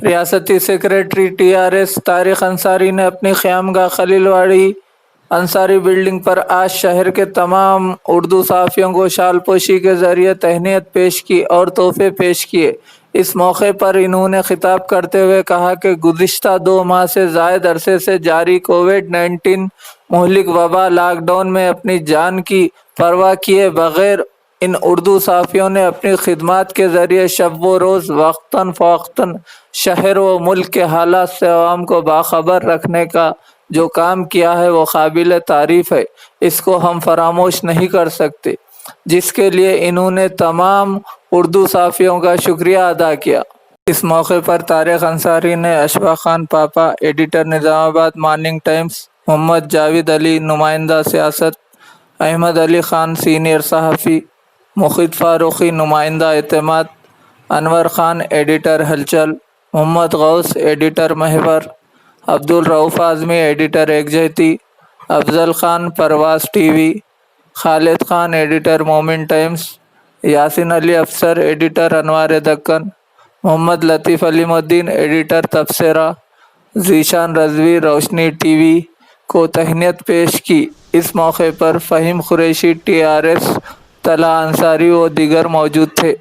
ریاستی secretary TRS Tariq Ansari نے اپنی خیامگاہ خلیل واڑی انصاری بلڈنگ پر آج شہر کے تمام اردو صحافیوں کو شال پوشی کے ذریعے تہنیت پیش کی اور تحفے پیش کیے۔ اس موقع پر انہوں نے خطاب کرتے ہوئے کہا کہ گزشتہ 2 ماہ سے زائد عرصے سے جاری کووڈ-19 مہلک وبا لاک ڈاؤن میں اپنی جان کی پرواہ کیے بغیر ان اردو صحافیوں نے اپنی خدمات کے ذریعے شب و روز وقتاً فوقتاً شہر و ملک کے حالات سے عوام کو باخبر رکھنے کا جو کام کیا ہے وہ قابل تعریف ہے، اس کو ہم فراموش نہیں کر سکتے، جس کے لیے انہوں نے تمام اردو صحافیوں کا شکریہ ادا کیا۔ اس موقع پر طارق انصاری نے اشفاق خان پاپا، ایڈیٹر نظام آباد مارننگ ٹائمز، محمد جاوید علی نمائندہ سیاست، احمد علی خان سینئر صحافی، مقید فاروقی نمائندہ اعتماد، انور خان ایڈیٹر ہلچل، محمد غوث ایڈیٹر محور، عبدالرؤف اعظمی ایڈیٹر یکجہتی، افضل خان پرواز ٹی وی، خالد خان ایڈیٹر مومن ٹائمز، یاسین علی افسر ایڈیٹر انوار دکن، محمد لطیف علیم الدین ایڈیٹر تبصرہ، ذیشان رضوی روشنی ٹی وی کو تہنیت پیش کی۔ اس موقع پر فہیم قریشی TRS، طلحہ انصاری و دیگر موجود تھے۔